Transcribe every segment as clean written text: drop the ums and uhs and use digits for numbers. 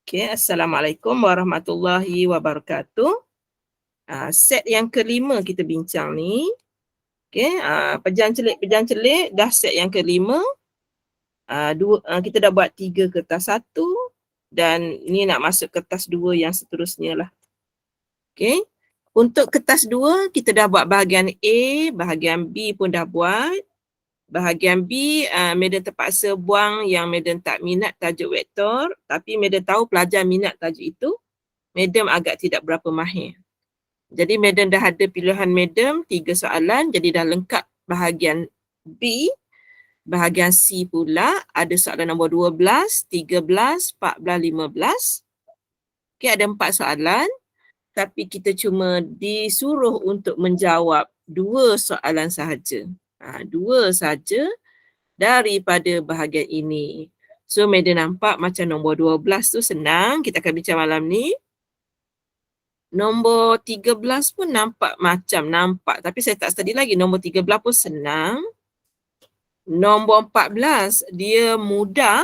Okay, Assalamualaikum warahmatullahi wabarakatuh. Set yang kelima kita bincang ni. Okay, pejam celik dah set yang kelima. Kita dah buat 3 kertas 1 dan ni nak masuk kertas 2 yang seterusnya lah. Okay, untuk kertas 2 kita dah buat bahagian A, bahagian B pun dah buat. Bahagian B, Madam terpaksa buang yang Madam tak minat tajuk vektor, tapi Madam tahu pelajar minat tajuk itu. Madam agak tidak berapa mahir. Jadi Madam dah ada pilihan Madam 3 soalan, jadi dah lengkap bahagian B. Bahagian C pula ada soalan nombor 12, 13, 14, 15. Okay, ada 4 soalan. Tapi kita cuma disuruh untuk menjawab 2 soalan sahaja. 2 sahaja daripada bahagian ini. So, Madam nampak macam nombor 12 tu senang. Kita akan bincang malam ni. Nombor 13 pun nampak. Tapi saya tak study lagi. Nombor 13 pun senang. Nombor 14, dia mudah.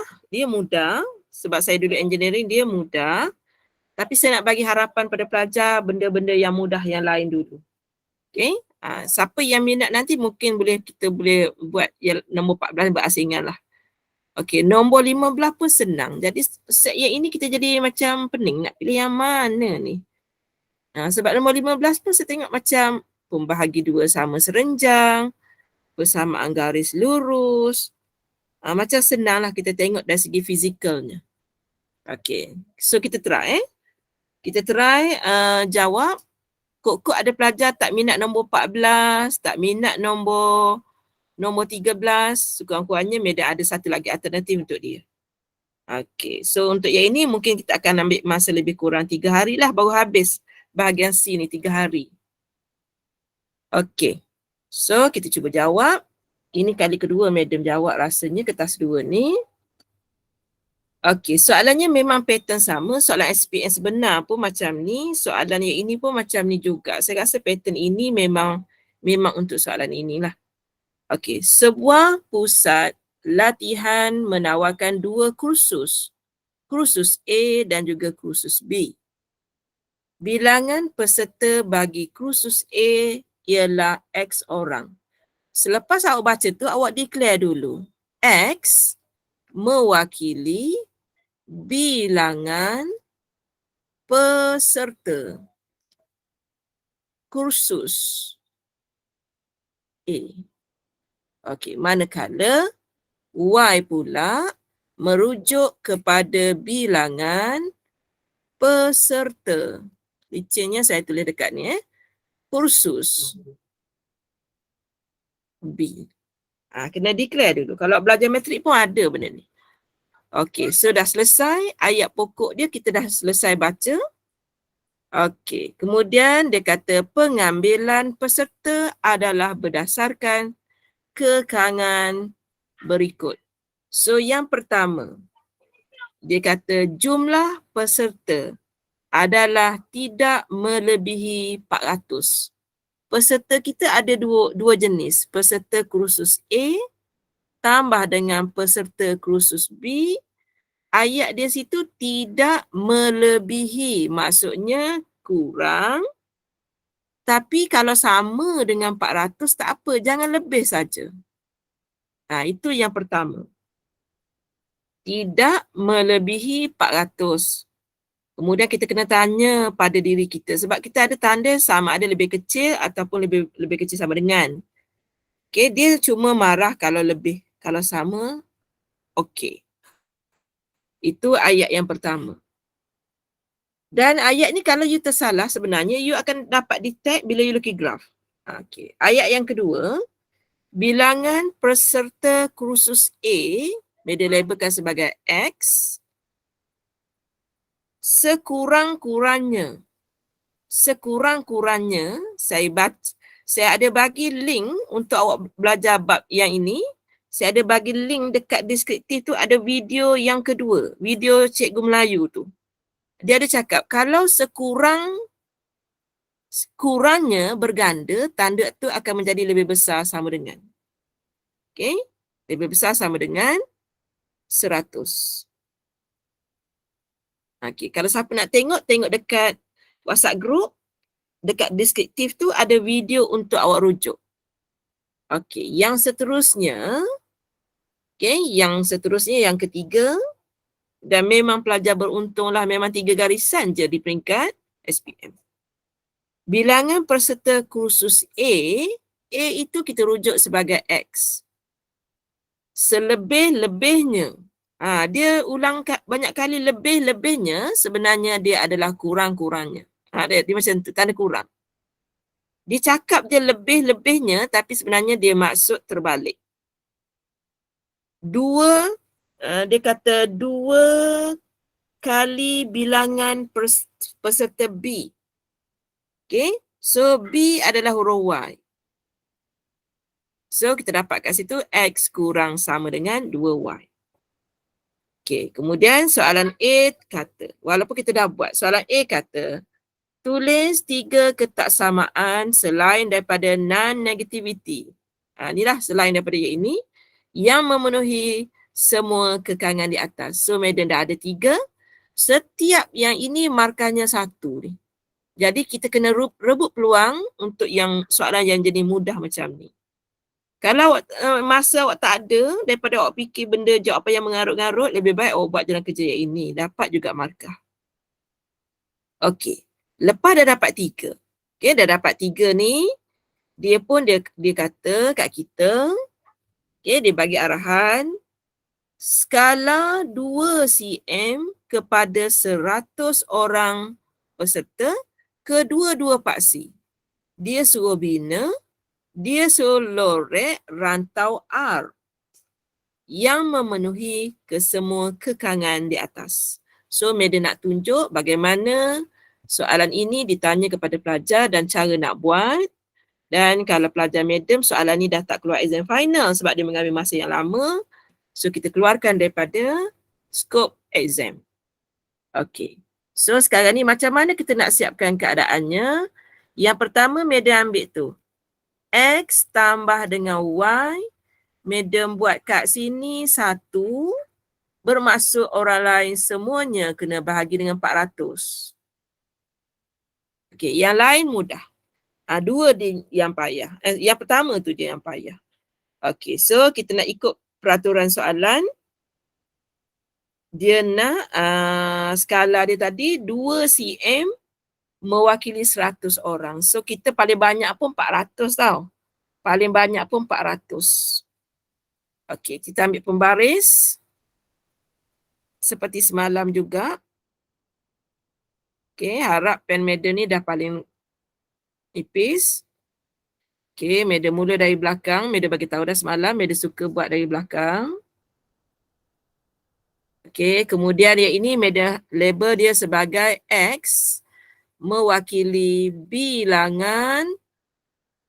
Sebab saya dulu engineering, dia mudah. Tapi saya nak bagi harapan pada pelajar benda-benda yang mudah yang lain dulu. Okay. Siapa yang minat nanti mungkin kita boleh buat yang nombor 14 berasingan lah. Okey, nombor 15 pun senang. Jadi set yang ini kita jadi macam pening nak pilih yang mana ni. Sebab nombor 15 pun saya tengok macam pembahagi dua sama serenjang, persamaan garis lurus. Macam senang lah kita tengok dari segi fizikalnya. Okey, so kita try Kita try jawab. Kok ada pelajar tak minat nombor 14, tak minat nombor 13, sekurang-kurangnya Madam ada satu lagi alternatif untuk dia. Okey, so untuk yang ini mungkin kita akan ambil masa lebih kurang 3 hari lah baru habis bahagian C ni 3 hari. Okey, so kita cuba jawab. Ini kali kedua Madam jawab rasanya kertas 2 ni. Okey, soalannya memang pattern sama. Soalan SPM sebenar pun macam ni. Soalan yang ini pun macam ni juga. Saya rasa pattern ini memang untuk soalan inilah. Okey, sebuah pusat latihan menawarkan 2 kursus. Kursus A dan juga kursus B. Bilangan peserta bagi kursus A ialah X orang. Selepas awak baca tu, awak declare dulu. X mewakili bilangan peserta kursus A. Okey, manakala Y pula merujuk kepada bilangan peserta. Licennya saya tulis dekat ni kursus B. Kena declare dulu. Kalau belajar matrik pun ada benda ni. Okey, so dah selesai. Ayat pokok dia kita dah selesai baca. Okey, kemudian dia kata pengambilan peserta adalah berdasarkan kekangan berikut. So yang pertama, dia kata jumlah peserta adalah tidak melebihi 400. Peserta kita ada dua jenis. Peserta kursus A tambah dengan peserta kursus B. Ayat dia situ tidak melebihi. Maksudnya kurang. Tapi kalau sama dengan 400 tak apa. Jangan lebih saja. Itu yang pertama. Tidak melebihi 400. Kemudian kita kena tanya pada diri kita. Sebab kita ada tanda sama ada lebih kecil ataupun lebih kecil sama dengan. Okay, dia cuma marah kalau lebih. Kalau sama, okey. Itu ayat yang pertama. Dan ayat ni kalau you tersalah sebenarnya, you akan dapat detect bila you lukis graf. Okay. Ayat yang kedua, bilangan peserta kursus A, dia labelkan sebagai X, sekurang-kurangnya saya ada bagi link untuk awak belajar bab yang ini. Saya ada bagi link dekat deskriptif tu, ada video yang kedua, video Cikgu Melayu tu. Dia ada cakap kalau sekurangnya berganda, tanda tu akan menjadi lebih besar sama dengan. Okey? Lebih besar sama dengan 100. Okey, kalau siapa nak tengok dekat WhatsApp group, dekat deskriptif tu ada video untuk awak rujuk. Okey, yang seterusnya, yang ketiga, dan memang pelajar beruntunglah, memang 3 garisan je di peringkat SPM. Bilangan peserta kursus A itu kita rujuk sebagai X. Selebih-lebihnya, dia ulang banyak kali lebih-lebihnya, sebenarnya dia adalah kurang-kurangnya. Dia macam tu, tanda kurang. Dia cakap dia lebih-lebihnya, tapi sebenarnya dia maksud terbalik. Dia kata 2 kali bilangan peserta B. Okay, so B adalah huruf Y. So kita dapat kat situ X kurang sama dengan 2Y. Okay, kemudian soalan A kata, walaupun kita dah buat, soalan A kata, tulis 3 ketaksamaan selain daripada non-negativity. Inilah selain daripada ini yang memenuhi semua kekangan di atas. So, Madam dah ada 3. Setiap yang ini markahnya 1 ni. Jadi, kita kena rebut peluang untuk yang soalan yang jadi mudah macam ni. Kalau masa awak tak ada, daripada awak fikir benda jawapan yang mengarut-ngarut, lebih baik awak buat jalan kerja yang ini. Dapat juga markah. Okey. Lepas dah dapat 3. Okay, dah dapat 3 ni, dia kata kat kita, dia bagi arahan, skala 2 cm kepada 100 orang peserta, kedua-dua paksi. Dia suruh bina, dia suruh lorek rantau R yang memenuhi kesemua kekangan di atas. So, Madam nak tunjuk bagaimana soalan ini ditanya kepada pelajar dan cara nak buat. Dan kalau pelajar Madam, soalan ni dah tak keluar exam final sebab dia mengambil masa yang lama. So, kita keluarkan daripada skop exam. Okey. So, sekarang ni macam mana kita nak siapkan keadaannya? Yang pertama, Madam ambil tu. X tambah dengan Y. Madam buat kat sini 1. Bermaksud orang lain semuanya kena bahagi dengan 400. Okey, yang lain mudah. 2 yang payah. Yang pertama tu je yang payah. Okey, so kita nak ikut peraturan soalan. Dia nak skala dia tadi 2 cm mewakili 100 orang. So kita paling banyak pun 400 tau. Paling banyak pun 400. Okey, kita ambil pembaris. Seperti semalam juga. Okey, harap pen Madam ni dah paling nipis. Okey, Madam mula dari belakang. Madam bagi tahu dah semalam, Madam suka buat dari belakang. Okey, kemudian yang ini Madam label dia sebagai X mewakili bilangan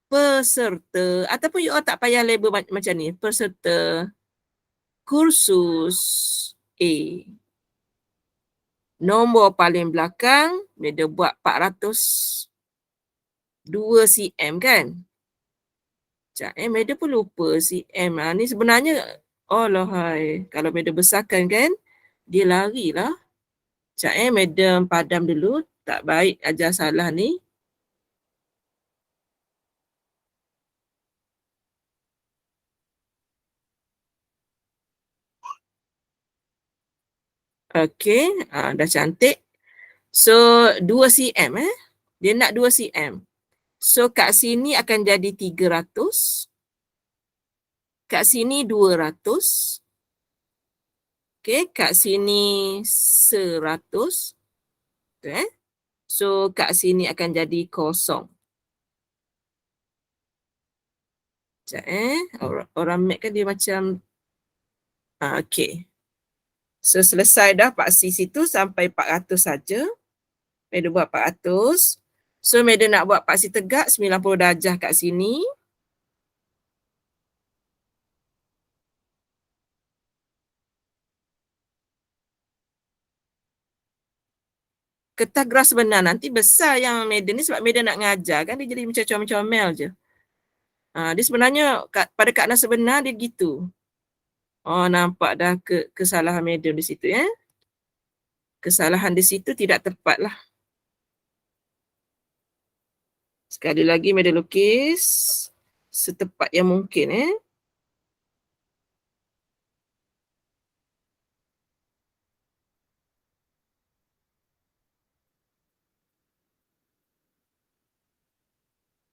peserta, ataupun you all tak payah label macam ni, peserta kursus A. Nombor paling belakang, Madam buat 400 2 cm kan? Sekejap, Madam pun lupa cm. Ni sebenarnya, alohai, kalau Madam besarkan kan, dia larilah. Sekejap, Madam padam dulu. Tak baik ajar salah ni. Okey, dah cantik. So, 2 cm Dia nak 2 cm. So, kat sini akan jadi 300. Kat sini 200. Okey, kat sini 100. Okay. So, kat sini akan jadi 0. Sekejap Orang Mac kan dia macam okey. So, selesai dah paksi situ sampai 400 saja. Madam buat 400. So, Madam nak buat paksi tegak 90 darjah kat sini. Kertas geras sebenar nanti besar yang Madam ni sebab Madam nak ngajar kan dia jadi macam comel-comel je. Dia sebenarnya pada keadaan sebenar dia gitu. Oh, nampak dah kesalahan medium di situ ya. Kesalahan di situ tidak tepat lah. Sekali lagi medium lukis setepat yang mungkin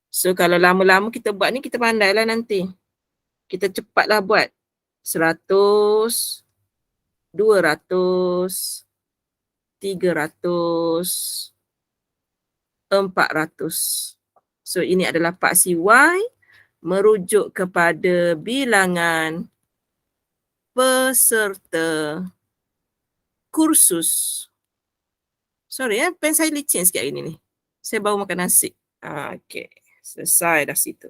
So kalau lama-lama kita buat ni kita pandailah nanti. Kita cepatlah buat. 100, 200, 300, 400. So ini adalah paksi Y merujuk kepada bilangan peserta kursus. Sorry pen saya licin sikit hari ni. Saya baru makan nasi. Okey, selesai dah situ.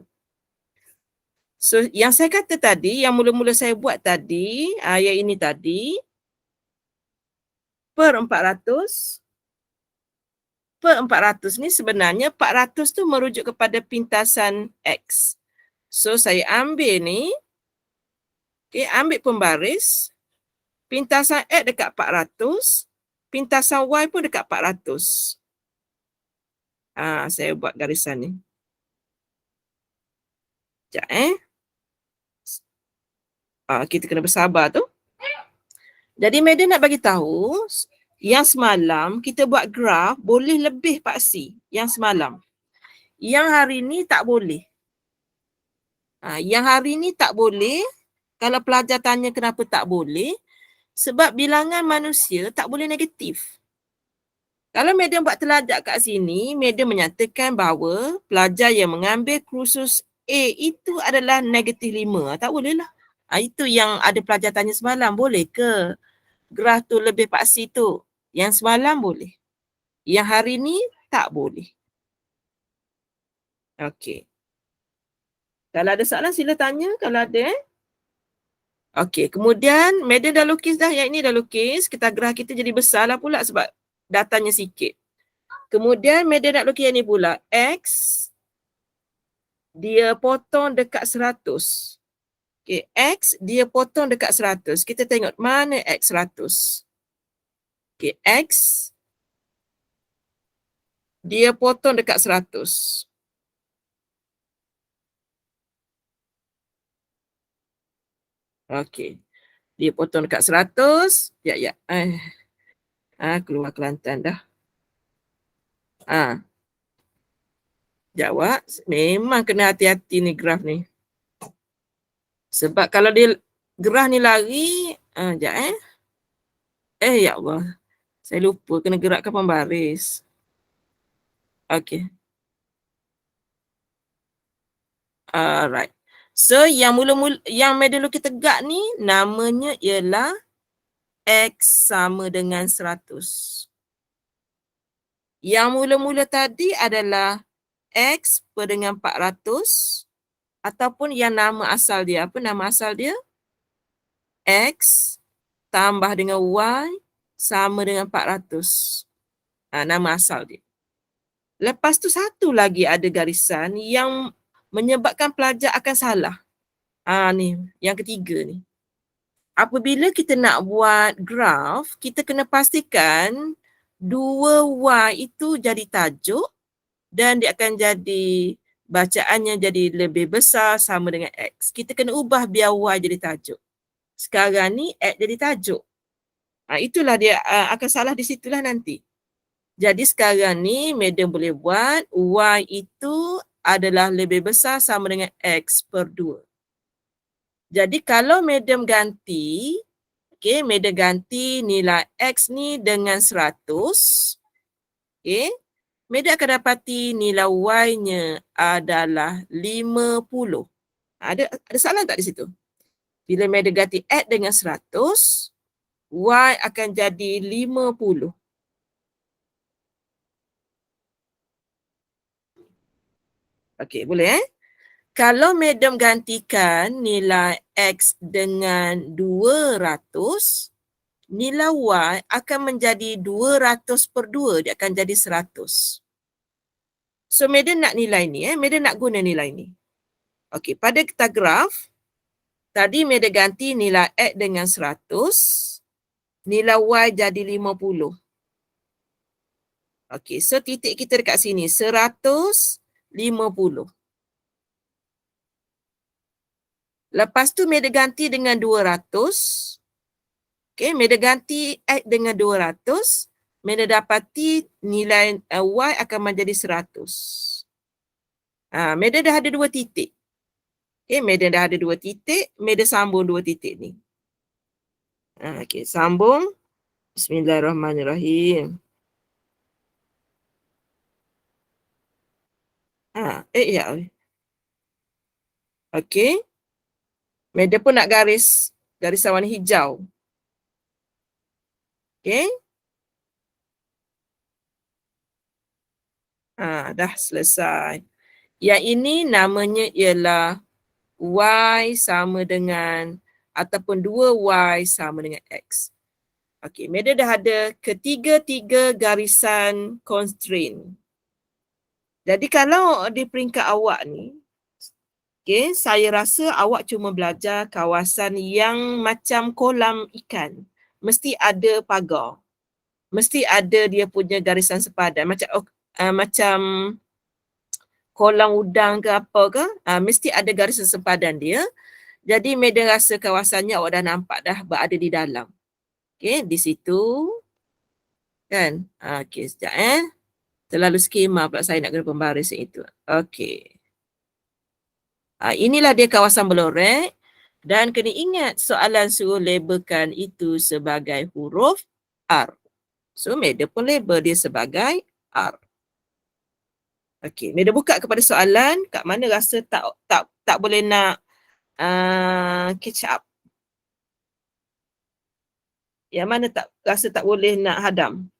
So yang saya kata tadi, yang mula-mula saya buat tadi, yang ini tadi, per 400 ni sebenarnya 400 tu merujuk kepada pintasan X. So saya ambil ni, ambil pembaris, pintasan X dekat 400, pintasan Y pun dekat 400. Saya buat garisan ni. Sekejap kita kena bersabar tu. Jadi Madam nak bagi tahu yang semalam kita buat graf boleh lebih paksi yang semalam. Yang hari ni tak boleh. Yang hari ni tak boleh. Kalau pelajar tanya kenapa tak boleh, sebab bilangan manusia tak boleh negatif. Kalau Madam buat telajak kat sini, Madam menyatakan bahawa pelajar yang mengambil kursus A itu adalah negatif 5. Tak boleh lah. Itu yang ada pelajar tanya semalam. Boleh ke graf tu lebih paksi tu? Yang semalam boleh. Yang hari ni tak boleh. Okey. Kalau ada soalan sila tanya kalau ada Okey, kemudian Madam dah lukis dah. Yang ini dah lukis. Kita graf kita jadi besar lah pula sebab datanya sikit. Kemudian Madam nak lukis yang ni pula. X dia potong dekat 100. Okay, X dia potong dekat 100. Kita tengok mana X 100. Okay, X dia potong dekat 100. Okay. Dia potong dekat 100. Ya. Keluar Kelantan dah. Jawab. Memang kena hati-hati ni graf ni. Sebab kalau dia graf ni lari, sekejap ya Allah. Saya lupa kena gerakkan pembaris. Okay. Alright. So yang mula-mula yang Madam lukis tegak ni namanya ialah X sama dengan 100. Yang mula-mula tadi adalah X per dengan 400 ataupun yang nama asal dia. Apa nama asal dia? X tambah dengan Y sama dengan 400. Nama asal dia. Lepas tu satu lagi ada garisan yang menyebabkan pelajar akan salah. Ni, yang ketiga ni. Apabila kita nak buat graf, kita kena pastikan 2Y itu jadi tajuk dan dia akan jadi bacaannya jadi lebih besar sama dengan X. Kita kena ubah biar Y jadi tajuk. Sekarang ni X jadi tajuk. Itulah dia akan salah di situlah nanti. Jadi sekarang ni Madam boleh buat Y itu adalah lebih besar sama dengan X per 2. Jadi kalau Madam ganti, Madam ganti nilai X ni dengan 100, Madam akan dapati nilai Y-nya adalah 50. Ada soalan tak di situ? Bila Madam ganti X dengan 100, Y akan jadi 50. Okey, boleh Kalau Madam gantikan nilai X dengan 200, nilai Y akan menjadi 200 per 2. Dia akan jadi 100. So, Madam nak nilai ni. Madam nak guna nilai ni. Okey, pada kita graf, Tadi Meda ganti nilai X dengan 100, nilai Y jadi 50. Okey, so titik kita dekat sini, 150. Lepas tu Meda ganti dengan 200. Okey, Meda ganti X dengan 200. Meda dapati nilai Y akan menjadi 100. Meda dah ada 2 titik. Okey, Meda dah ada 2 titik. Meda sambung 2 titik ni. Okey, sambung. Bismillahirrahmanirrahim. Ya. Okey. Meda pun nak garisan warna hijau. Okey. Dah selesai. Yang ini namanya ialah Y sama dengan ataupun 2Y sama dengan X. Okey, Meda dah ada ketiga-tiga garisan constraint. Jadi kalau di peringkat awak ni, okey, saya rasa awak cuma belajar kawasan yang macam kolam ikan. Mesti ada pagar. Mesti ada dia punya garisan sepadan. Macam kolam udang ke apa ke, mesti ada garisan sepadan dia. Jadi Meda rasa kawasannya awak dah nampak dah berada di dalam. Okey, di situ. Kan? Okey, sekejap Terlalu skema pula saya nak kena pembaris yang itu. Okey. Inilah dia kawasan belorek. Dan kena ingat soalan suruh labelkan itu sebagai huruf R. So, Meda pun label dia sebagai R. Okey, Meda buka kepada soalan. Kat mana rasa tak boleh nak catch up? Yang mana rasa tak boleh nak hadam?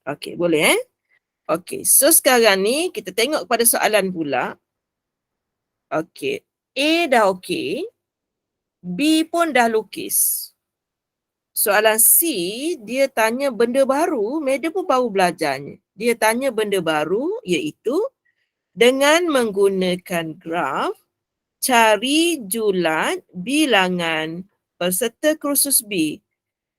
Okey, boleh Okey, so sekarang ni kita tengok kepada soalan pula. Okey, A dah okey. B pun dah lukis. Soalan C, dia tanya benda baru, Meda pun baru belajarnya. Dia tanya benda baru iaitu dengan menggunakan graf, cari julat bilangan peserta kursus B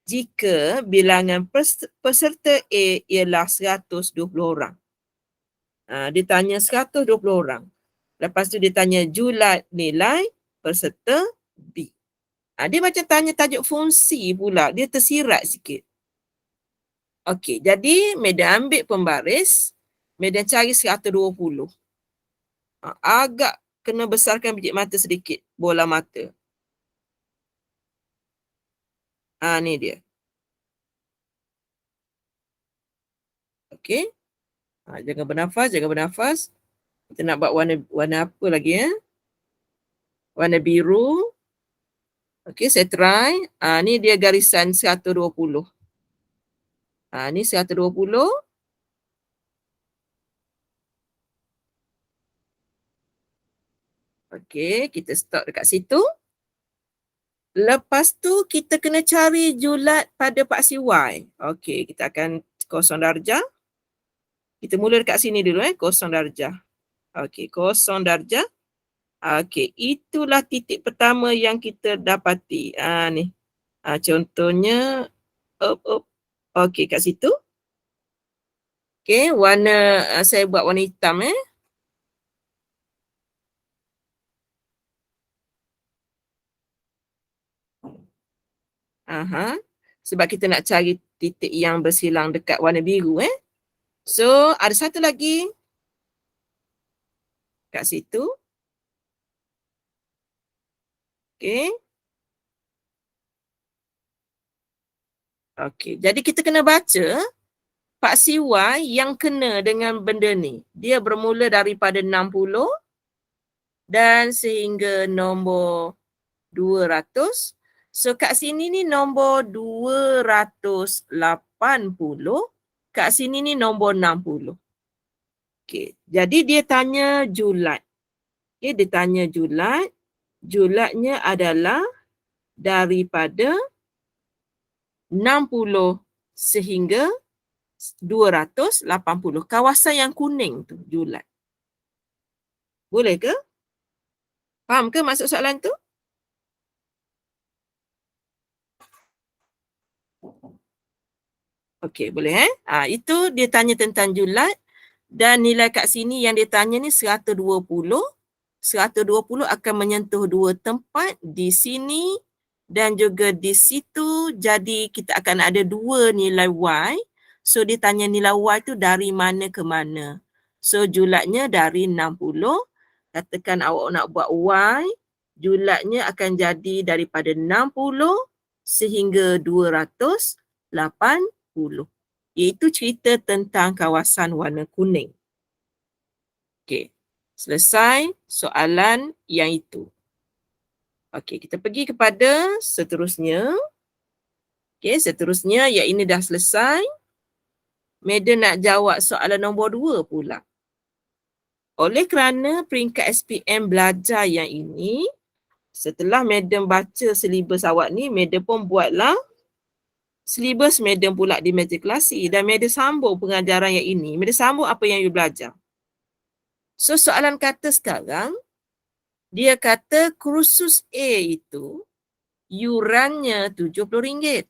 jika bilangan peserta A ialah 120 orang. Dia tanya 120 orang. Lepas tu dia tanya julat nilai peserta B. Dia macam tanya tajuk fungsi pula. Dia tersirat sikit. Okey, jadi Meda ambil pembaris. Meda cari 120. Agak kena besarkan biji mata sedikit. Bola mata. Ni dia. Okey. Jangan bernafas, jangan bernafas. Kita nak buat warna apa lagi Warna biru. Okey, saya try. Ni dia garisan 120. Ni 120. Okey, kita stop dekat situ. Lepas tu kita kena cari julat pada paksi Y. Okey, kita akan kosong darjah. Kita mula dekat sini dulu kosong darjah. Okey, kosong darjah. Okey, itulah titik pertama yang kita dapati. Ni. Contohnya okey, kat situ. Okey, warna saya buat warna hitam Sebab kita nak cari titik yang bersilang dekat warna biru So, ada satu lagi kat situ. Okey. Okey, jadi kita kena baca paksi Y yang kena dengan benda ni. Dia bermula daripada 60 dan sehingga nombor 200. So kat sini ni nombor 280. Kat sini ni nombor 60. Okey, jadi dia tanya julat. Okey, dia tanya julat. Julatnya adalah daripada 60 sehingga 280. Kawasan yang kuning tu julat. Boleh ke? Faham ke maksud soalan tu? Okey, boleh itu dia tanya tentang julat dan nilai kat sini yang dia tanya ni 120. 120 akan menyentuh dua tempat di sini dan juga di situ. Jadi kita akan ada dua nilai Y. So dia tanya nilai Y tu dari mana ke mana. So julatnya dari 60. Katakan awak nak buat Y, julatnya akan jadi daripada 60 sehingga 280. Iaitu cerita tentang kawasan warna kuning. Okey. Selesai soalan yang itu. Okey, kita pergi kepada seterusnya. Okey, seterusnya yang ini dah selesai. Madam nak jawab soalan nombor 2 pula. Oleh kerana peringkat SPM belajar yang ini, setelah Madam baca silibus awak ni, Madam pun buatlah silibus Madam pula di matrikulasi dan Madam sambung pengajaran yang ini. Madam sambung apa yang you belajar. So soalan kata sekarang, dia kata kursus A itu yurannya RM70.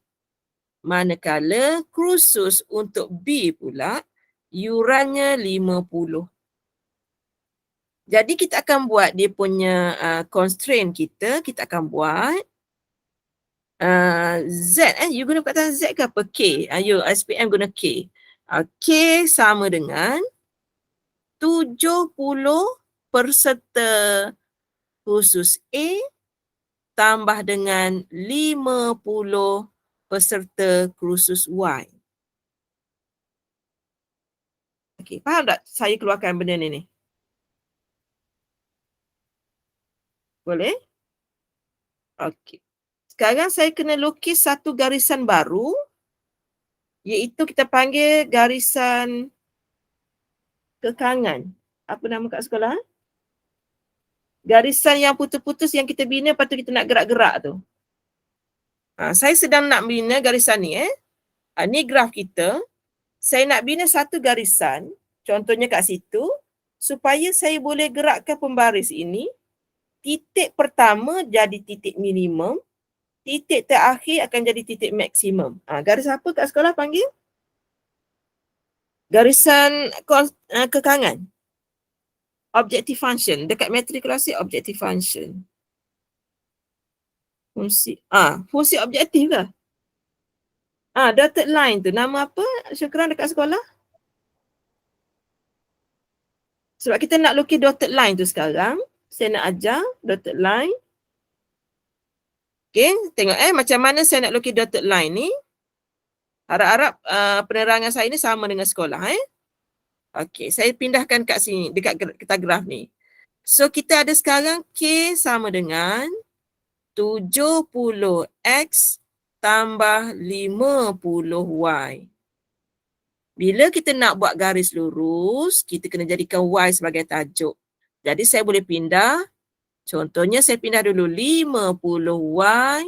Manakala kursus untuk B pula yurannya RM50. Jadi kita akan buat dia punya constraint kita akan buat Z you guna perkataan Z ke apa? K. You SPM guna K. K sama dengan 70 peserta kursus A tambah dengan 50 peserta kursus Y. Okey, faham tak saya keluarkan benda ni? Boleh? Okey. Sekarang saya kena lukis satu garisan baru, iaitu kita panggil garisan kekangan. Apa nama kat sekolah? Garisan yang putus-putus yang kita bina lepas tu kita nak gerak-gerak tu. Saya sedang nak bina garisan ni. Ni graf kita. Saya nak bina satu garisan, contohnya kat situ, supaya saya boleh gerakkan pembaris ini. Titik pertama jadi titik minimum, titik terakhir akan jadi titik maksimum. Garis apa kat sekolah panggil? Garisan kekangan. Objective function. Dekat matrikulasi objective function. Fungsi objektif ke? Dotted line tu. Nama apa Syukran dekat sekolah? Sebab kita nak lukis dotted line tu sekarang. Saya nak ajar dotted line. Okay, tengok macam mana saya nak lukis dotted line ni. Harap-harap penerangan saya ni sama dengan sekolah. Okay, saya pindahkan kat sini, dekat kita graf ni. So, kita ada sekarang K sama dengan 70X tambah 50Y. Bila kita nak buat garis lurus, kita kena jadikan Y sebagai tajuk. Jadi, saya boleh pindah. Contohnya, saya pindah dulu 50Y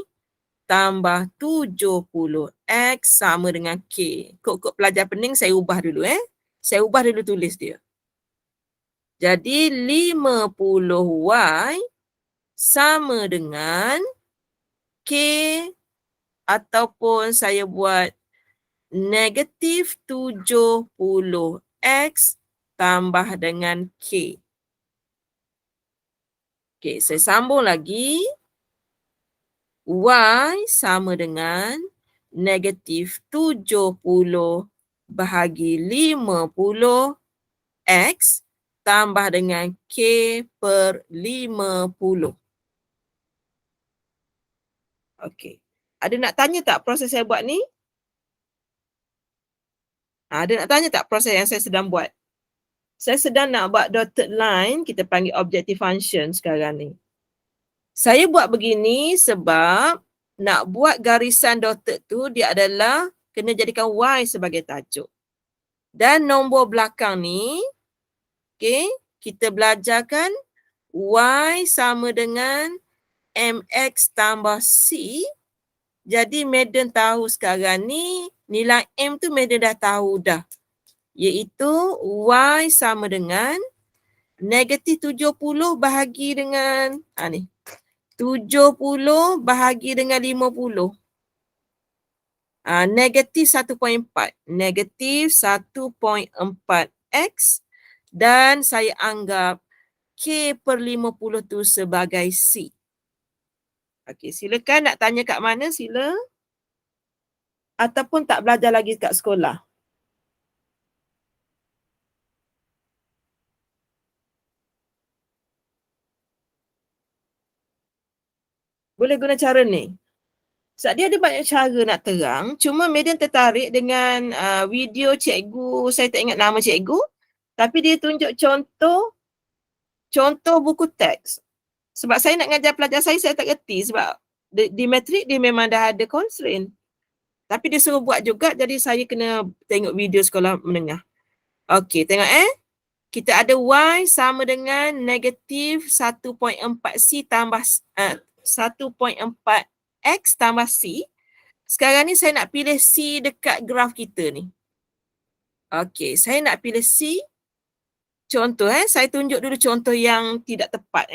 tambah 70X sama dengan K. Kod-kod pelajar pening saya ubah dulu. Saya ubah dulu tulis dia. Jadi 50Y sama dengan K ataupun saya buat negatif 70X tambah dengan K. Okey, saya sambung lagi. Y sama dengan negatif 70 bahagi 50X tambah dengan K per 50. Okey. Ada nak tanya tak proses saya buat ni? Ada nak tanya tak proses yang saya sedang buat? Saya sedang nak buat dotted line, kita panggil objective function sekarang ni. Saya buat begini sebab nak buat garisan dotted tu dia adalah kena jadikan Y sebagai tajuk. Dan nombor belakang ni, okay, kita belajarkan Y sama dengan MX tambah C. Jadi Madam tahu sekarang ni nilai M tu Madam dah tahu dah. Iaitu Y sama dengan Negatif 70 bahagi dengan, ni. 70 bahagi dengan 50. Negatif 1.4. Negatif 1.4 X dan saya anggap K per 50 tu sebagai C. Okey, silakan nak tanya kat mana sila. Ataupun tak belajar lagi kat sekolah. Boleh guna cara ni. Sebab dia ada banyak cara nak terang. Cuma Medan tertarik dengan video cikgu, saya tak ingat nama cikgu. Tapi dia tunjuk contoh buku teks. Sebab saya nak ngajar pelajar saya tak kerti. Sebab di matrik dia memang dah ada constraint. Tapi dia suruh buat juga, jadi saya kena tengok video sekolah menengah. Okey, tengok kita ada Y sama dengan negatif 1.4 C tambah 1.4 X tambah C. Sekarang ni saya nak pilih C dekat graf kita ni. Okey, saya nak pilih C. Contoh saya tunjuk dulu contoh yang tidak tepat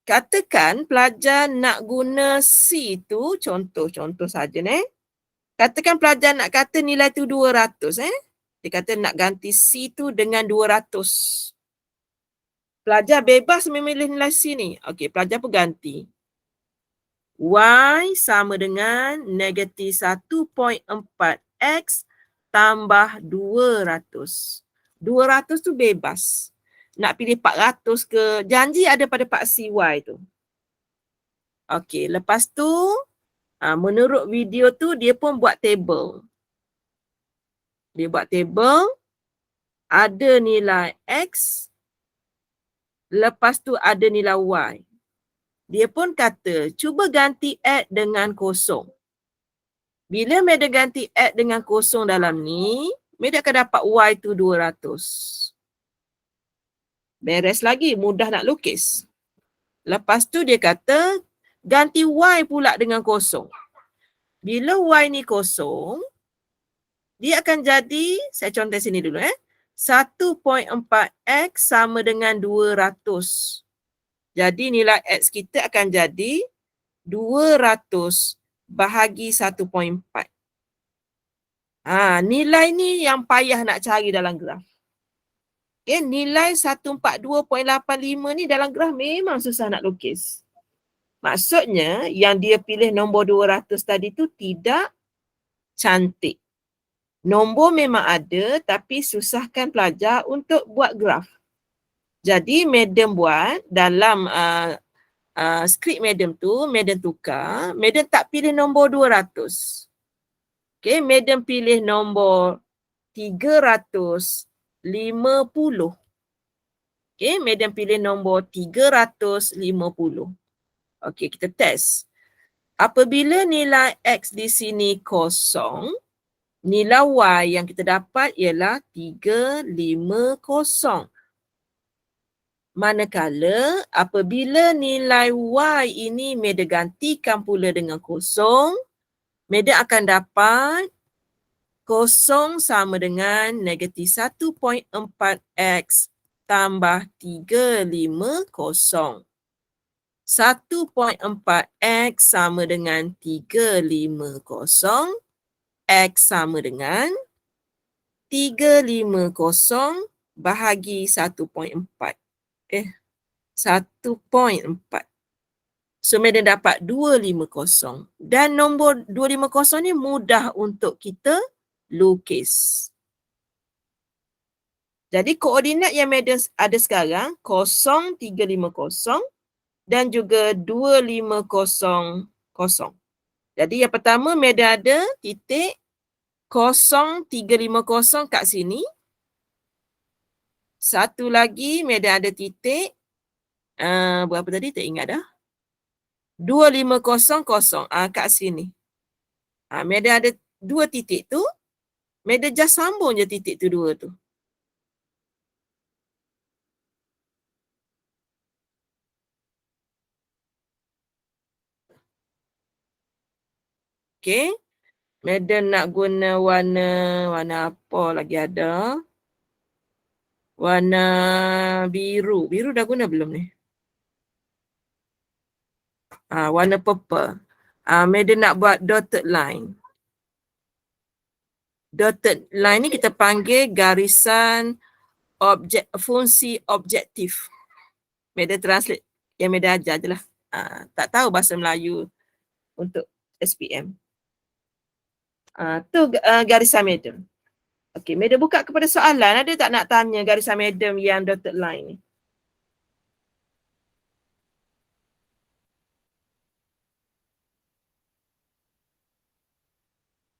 Katakan pelajar nak guna C tu, contoh saja Katakan pelajar nak kata nilai tu 200 Dia kata nak ganti C tu dengan 200. Pelajar bebas memilih nilai C ni. Okey, pelajar pun ganti. Y sama dengan negatif 1.4 X tambah 200. 200 tu bebas. Nak pilih 400 ke, janji ada pada Pak CY tu. Okey, lepas tu menurut video tu dia pun buat table. Dia buat table, ada nilai X, lepas tu ada nilai Y. Dia pun kata, cuba ganti X dengan kosong. Bila Medan ganti X dengan kosong dalam ni, Medan akan dapat Y tu 200. Beres lagi, mudah nak lukis. Lepas tu dia kata, ganti Y pula dengan kosong. Bila Y ni kosong, dia akan jadi, saya contoh sini dulu 1.4 X sama dengan 200. Jadi nilai X kita akan jadi 200 bahagi 1.4. Nilai ni yang payah nak cari dalam graf. Nilai 142.85 ni dalam graf memang susah nak lukis. Maksudnya yang dia pilih nombor 200 tadi tu tidak cantik. Nombor memang ada tapi susahkan pelajar untuk buat graf. Jadi Madam buat dalam skrip Madam tu, Madam tukar, Madam tak pilih nombor 200. Okay, Madam pilih nombor 350. Okay, Madam pilih nombor 350. Okay, kita test. Apabila nilai X di sini kosong, nilai Y yang kita dapat ialah 350. Manakala apabila nilai Y ini Madam gantikan pula dengan kosong, Madam akan dapat kosong sama dengan negatif 1.4 X tambah 350. 1.4 X sama dengan 350. X sama dengan 350 bahagi 1.4. 1.4. So, Madam dapat 250. Dan nombor 250 ni mudah untuk kita lukis. Jadi, koordinat yang Madam ada sekarang, 0350 dan juga 2500. Jadi, yang pertama Madam ada titik 0350 kat sini. Satu lagi Madam ada titik berapa tadi tak ingat dah. 2500 kat sini. Madam ada dua titik tu. Madam just sambung je titik tu dua tu. Okay. Madam nak guna warna apa lagi ada. Warna biru. Biru dah guna belum ni? Warna purple. Meda nak buat dotted line. Dotted line ni kita panggil garisan fungsi objektif. Meda translate yang Meda ajar je lah. Tak tahu bahasa Melayu untuk SPM. Tu garisan medium. Okey, Meda buka kepada soalan. Ada tak nak tanya garisan medium yang dotted line ni?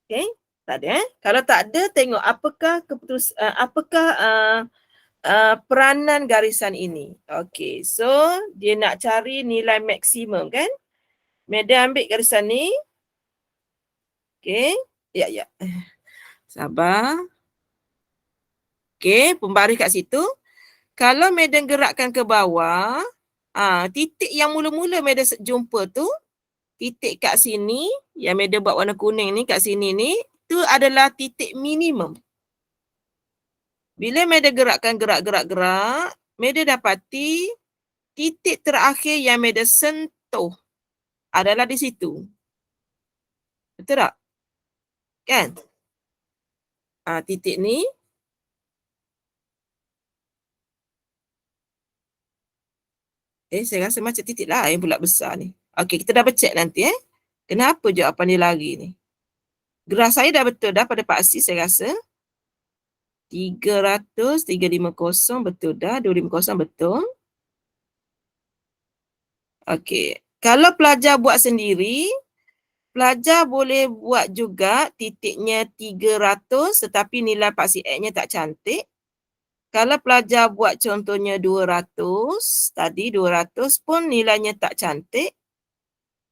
Okey, tak ada Kalau tak ada, tengok apakah peranan garisan ini. Okey, so dia nak cari nilai maksimum kan? Meda ambil garisan ni. Okey, ya. Sabar. Okey, pembaris kat situ. Kalau Meda gerakkan ke bawah, titik yang mula-mula Meda jumpa tu, titik kat sini, yang Meda buat warna kuning ni, kat sini ni, tu adalah titik minimum. Bila Meda gerakkan gerak, Meda dapati titik terakhir yang Meda sentuh adalah di situ. Betul tak? Kan? Titik ni. Saya rasa macam titik lain pula besar ni. Okey, kita double check nanti Kenapa jawapan dia lari ni? Graf saya dah betul dah pada Pak Aziz saya rasa. 300, 350 betul dah. 250 betul. Okey. Kalau pelajar buat sendiri, pelajar boleh buat juga titiknya 300 tetapi nilai paksi X-nya tak cantik. Kalau pelajar buat contohnya 200, tadi 200 pun nilainya tak cantik.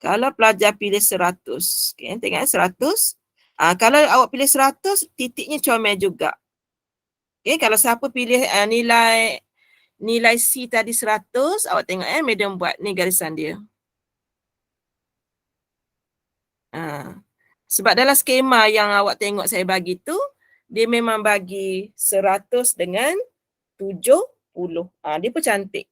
Kalau pelajar pilih 100, okay, tengok 100. Kalau awak pilih 100, titiknya comel juga. Okay, kalau siapa pilih nilai C tadi 100, awak tengok medium buat ni garisan dia. Sebab dalam skema yang awak tengok saya bagi tu, dia memang bagi 100 dengan 70. Dia pun cantik.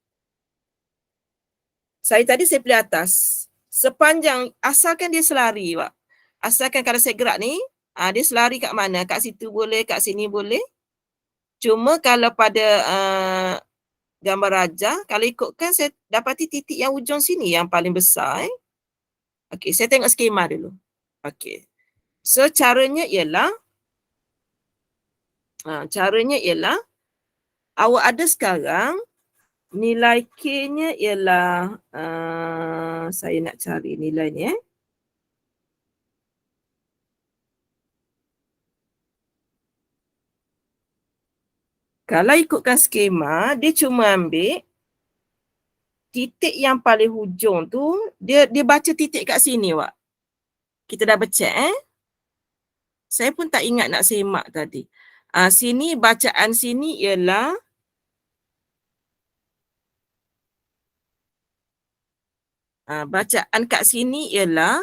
Saya pilih atas. Sepanjang, asalkan dia selari, Pak. Asalkan kalau saya gerak ni, dia selari kat mana? Kat situ boleh, kat sini boleh. Cuma kalau pada gambar raja, kalau ikutkan saya dapati titik yang ujung sini yang paling besar. Okey, saya tengok skema dulu. Okey. So, caranya ialah awak ada sekarang nilai K-nya ialah saya nak cari nilai ni Kalau ikutkan skema, dia cuma ambil titik yang paling hujung tu, dia baca titik kat sini, Wak. Kita dah check Saya pun tak ingat nak semak tadi. Sini bacaan sini ialah bacaan kat sini ialah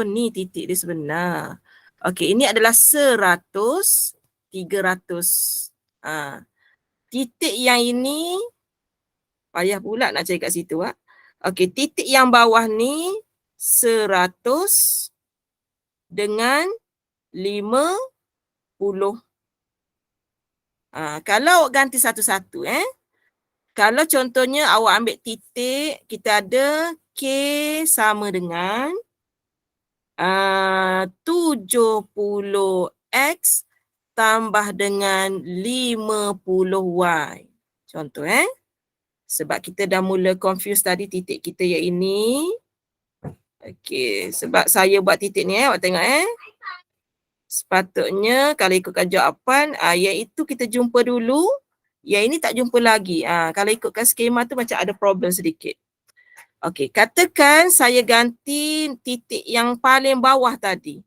ni titik dia sebenar. Okey, ini adalah 100, 300. Titik yang ini payah pula nak cari kat situ. Okey, titik yang bawah ni 100 dengan 50. Kalau awak ganti satu-satu kalau contohnya awak ambil titik, kita ada K sama dengan 70X tambah dengan 50Y. Contoh sebab kita dah mula confuse tadi titik kita yang ini. Okey, sebab saya buat titik ni awak tengok sepatutnya kalau ikutkan jawapan iaitu kita jumpa dulu, yang ini tak jumpa lagi. Kalau ikutkan skema tu macam ada problem sedikit. Okey, katakan saya ganti titik yang paling bawah tadi.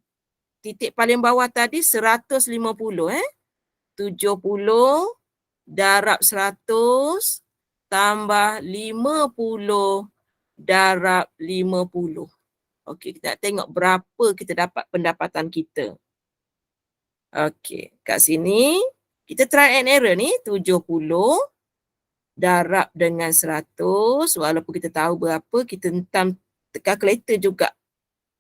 Titik paling bawah tadi 150 70 darab 100 tambah 50 darab 50. Okey, kita nak tengok berapa kita dapat pendapatan kita. Okey, kat sini Kita try and error ni, 70 darab dengan 100, walaupun kita tahu berapa, kita hentam kalkulator juga.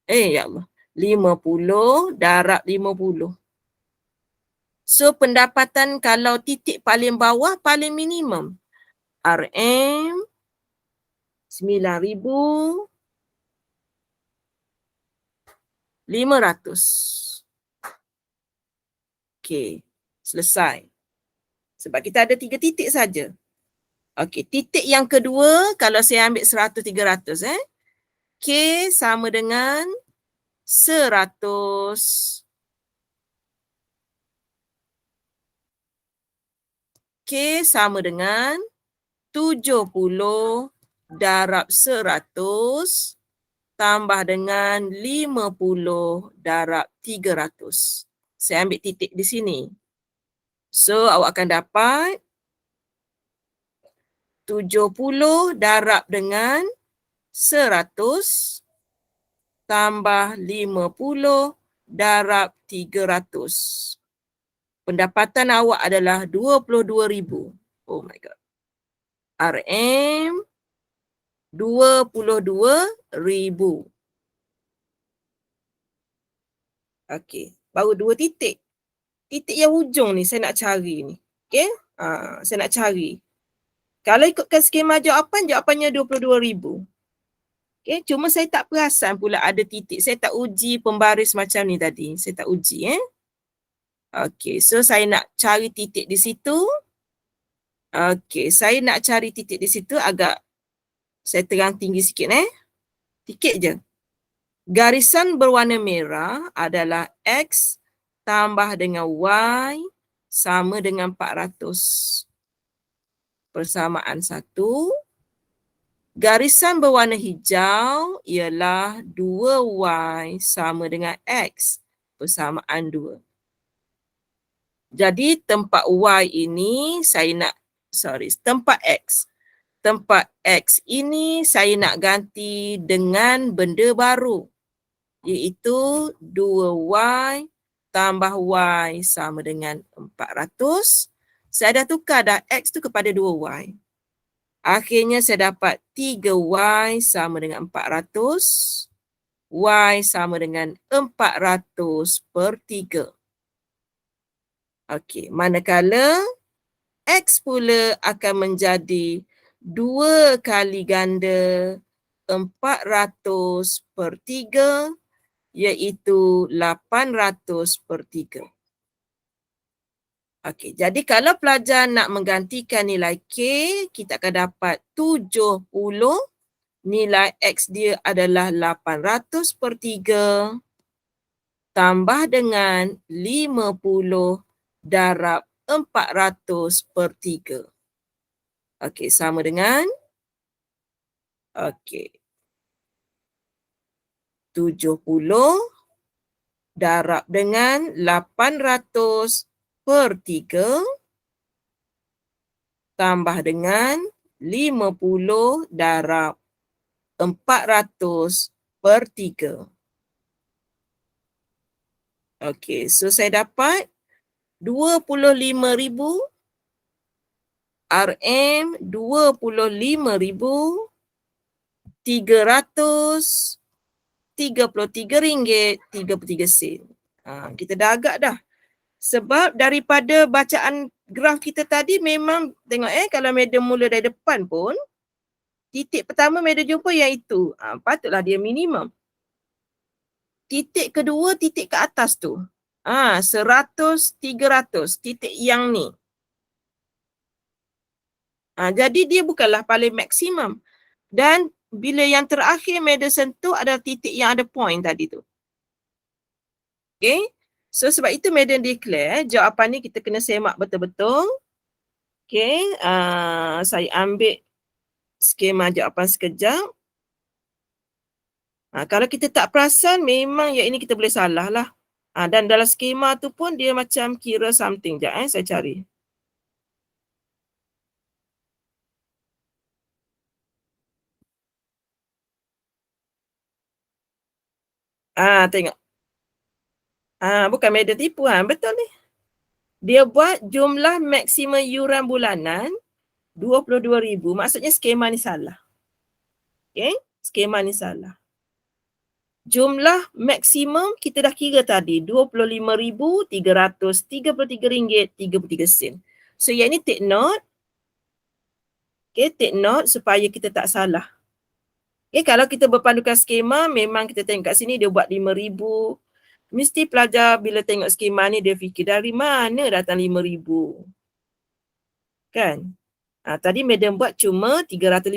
Ya Allah. 50 darab 50. So, pendapatan kalau titik paling bawah, paling minimum. RM 9,500. Okey, selesai. Sebab kita ada 3 titik saja. Okey, titik yang kedua, kalau saya ambil 100, 300, K sama dengan 100. K sama dengan 70 darab 100 tambah dengan 50 darab 300. Saya ambil titik di sini. So, awak akan dapat 70 darab dengan 100 tambah 50 darab 300. Pendapatan awak adalah 22,000. Oh my God. RM 22,000. Okey, baru 2 titik. Titik yang hujung ni saya nak cari ni. Okey, saya nak cari. Kalau ikutkan skema jawapannya 22,000. Okey, cuma saya tak perasan pula ada titik. Saya tak uji pembaris macam ni tadi. Saya tak uji. Okey, so saya nak cari titik di situ. Okey, saya nak cari titik di situ agak saya terang tinggi sikit. Sikit je. Garisan berwarna merah adalah X tambah dengan Y sama dengan 400. Persamaan 1. Garisan berwarna hijau ialah 2Y sama dengan X. Persamaan 2. Jadi tempat Y ini tempat X. Tempat X ini saya nak ganti dengan benda baru, iaitu 2Y tambah Y sama dengan 400. Saya dah tukar dah X tu kepada 2Y. Akhirnya saya dapat 3Y sama dengan 400. Y sama dengan 400 per 3. Okey, manakala X pula akan menjadi 2 kali ganda 400 per 3, iaitu 800 per 3. Okey, jadi kalau pelajar nak menggantikan nilai K, kita akan dapat 70. Nilai X dia adalah 800 per 3 tambah dengan 50 darab 400 per 3. Okey, sama dengan 70 darab dengan 800 per 3 tambah dengan 50 darab 400 per 3. Okey, so saya dapat 25,000 RM 25,333 ringgit 33 sen. Kita dah agak dah. Sebab daripada bacaan graf kita tadi memang tengok kalau Madam mula dari depan pun titik pertama Madam jumpa iaitu patutlah dia minimum. Titik kedua titik ke atas tu. 100, 300 titik yang ni. Jadi dia bukanlah paling maksimum. Dan bila yang terakhir Madam sentuh adalah titik yang ada point tadi tu. Okay. So sebab itu Madam declare jawapan ni kita kena semak betul-betul. Okay. Saya ambil skema jawapan sekejap. Kalau kita tak perasan memang yang ini kita boleh salah lah. Dan dalam skema tu pun dia macam kira something. Sekejap saya cari. Tengok. Bukan Madam tipu. Betul ni. Dia buat jumlah maksimum yuran bulanan 22,000. Maksudnya skema ni salah. Okay, skema ni salah. Jumlah maksimum kita dah kira tadi, RM25,333.33. So yang ni take note. Okay, take note supaya kita tak salah. Okay, kalau kita berpandukan skema, memang kita tengok kat sini dia buat 5,000. Mesti pelajar bila tengok skema ni dia fikir dari mana datang 5,000. Kan? Tadi madam buat cuma 350.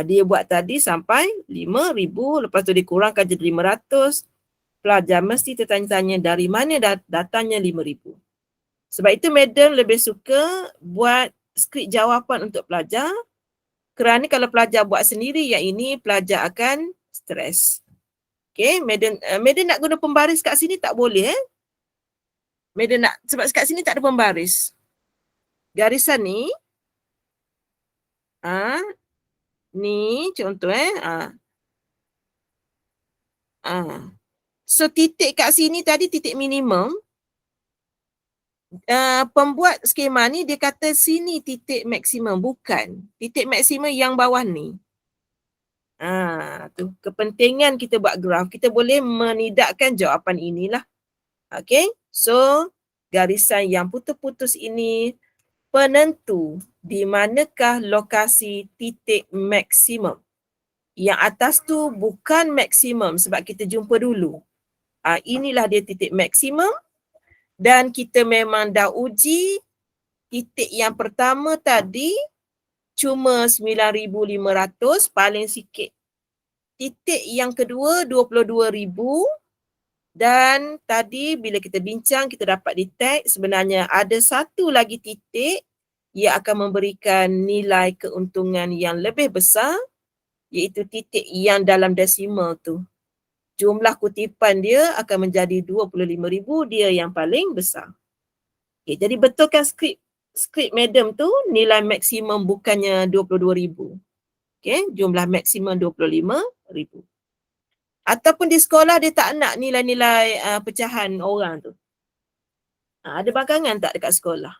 Dia buat tadi sampai 5,000, lepas tu dikurangkan jadi 500. Pelajar mesti tertanya-tanya dari mana datangnya 5,000. Sebab itu madam lebih suka buat skrip jawapan untuk pelajar, kerana kalau pelajar buat sendiri yang ini pelajar akan stres. Okay, madam nak guna pembaris kat sini tak boleh Madam nak, sebab kat sini tak ada pembaris. Garisan ni ni contoh So titik kat sini tadi titik minimum. Pembuat skema ni dia kata sini titik maksimum, bukan. Titik maksimum yang bawah ni. Tu kepentingan kita buat graf. Kita boleh menidakkan jawapan inilah. Okay, so garisan yang putus-putus ini penentu di manakah lokasi titik maksimum. Yang atas tu bukan maksimum sebab kita jumpa dulu. Inilah dia titik maksimum dan kita memang dah uji titik yang pertama tadi cuma 9,500 paling sikit. Titik yang kedua 22,000 dan tadi bila kita bincang kita dapat detect sebenarnya ada satu lagi titik yang akan memberikan nilai keuntungan yang lebih besar, iaitu titik yang dalam desimal tu. Jumlah kutipan dia akan menjadi 25,000, dia yang paling besar. Okay, jadi betulkan skrip madam tu nilai maksimum bukannya 22,000. Okay, jumlah maksimum 25,000. Ataupun di sekolah dia tak nak nilai-nilai pecahan orang tu. Ada bangkangan tak dekat sekolah?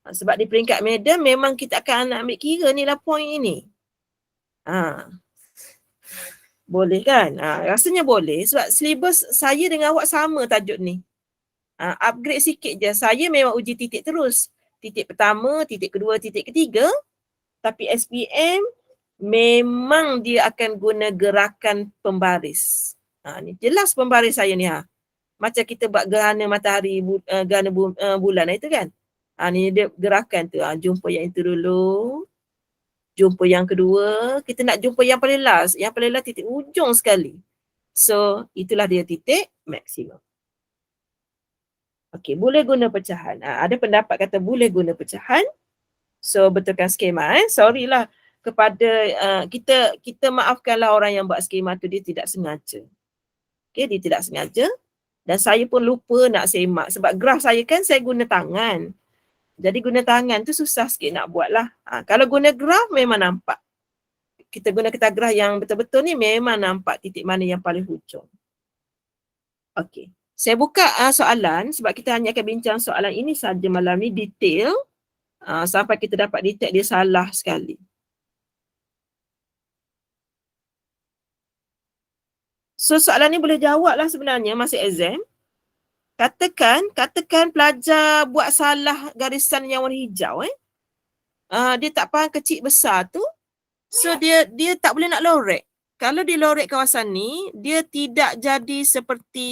Sebab di peringkat madam memang kita akan ambil kira nilai point ini. Boleh kan? Rasanya boleh sebab silibus saya dengan awak sama tajuk ni. Upgrade sikit je. Saya memang uji titik terus. Titik pertama, titik kedua, titik ketiga. Tapi SPM memang dia akan guna gerakan pembaris. Ni jelas pembaris saya ni Macam kita buat gerhana matahari, gerhana bulan itu kan. Ni dia gerakan tu. Jumpa yang itu dulu. Jumpa yang kedua. Kita nak jumpa yang paling last. Yang paling last titik ujung sekali. So itulah dia titik maksimum. Okey, boleh guna pecahan. Ada pendapat kata boleh guna pecahan. So betulkan skema. Sorry lah kepada kita maafkanlah orang yang buat skema tu, dia tidak sengaja. Okay, dia tidak sengaja. Dan saya pun lupa nak semak sebab graf saya kan saya guna tangan. Jadi guna tangan tu susah sikit nak buat lah. Kalau guna graf memang nampak. Kita guna kertas graf yang betul-betul ni memang nampak titik mana yang paling hujung. Okey. Saya buka soalan sebab kita hanya akan bincang soalan ini saja malam ni detail. Sampai kita dapat detect dia salah sekali. So soalan ni boleh jawab lah sebenarnya masa exam. Katakan pelajar buat salah garisan yang warna hijau. Dia tak faham kecil besar tu. So dia tak boleh nak lorek. Kalau dia lorek kawasan ni, dia tidak jadi seperti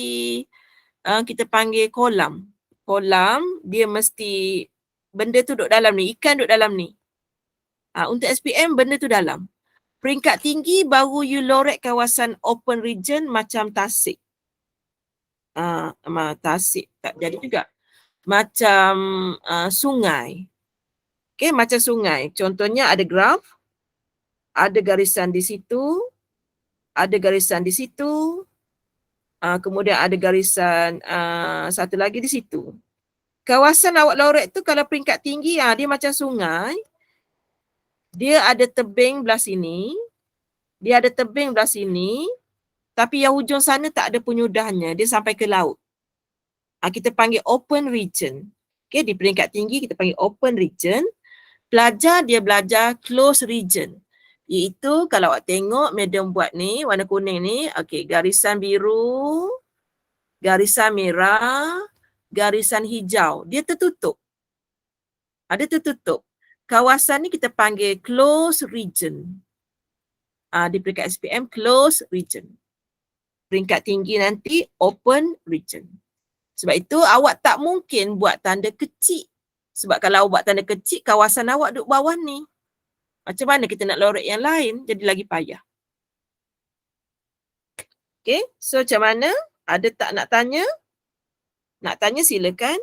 kita panggil kolam. Kolam, dia mesti benda tu duduk dalam ni, ikan duduk dalam ni. Untuk SPM, benda tu dalam. Peringkat tinggi baru you lorek kawasan open region macam Tasik. Tasik tak jadi juga. Macam sungai. Okay, macam sungai. Contohnya ada graf, ada garisan di situ, ada garisan di situ, kemudian ada garisan satu lagi di situ. Kawasan awak lorek tu kalau peringkat tinggi, dia macam sungai. Dia ada tebing belah sini, dia ada tebing belah sini, tapi yang hujung sana tak ada penyudahnya, dia sampai ke laut. kita panggil open region. Okay, di peringkat tinggi kita panggil open region. Pelajar dia belajar close region. Iaitu kalau awak tengok medium buat ni, warna kuning ni, okay, garisan biru, garisan merah, garisan hijau. Dia tertutup. Ada tertutup. Kawasan ni kita panggil close region. Di peringkat SPM, close region. Peringkat tinggi nanti, open region. Sebab itu awak tak mungkin buat tanda kecil. Sebab kalau awak buat tanda kecil, kawasan awak duduk bawah ni. Macam mana kita nak lorek yang lain? Jadi lagi payah. Okay, so macam mana? Ada tak nak tanya? Nak tanya silakan.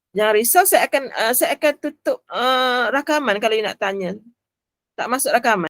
Jangan risau, saya akan tutup rakaman kalau you nak tanya. Tak masuk rakaman.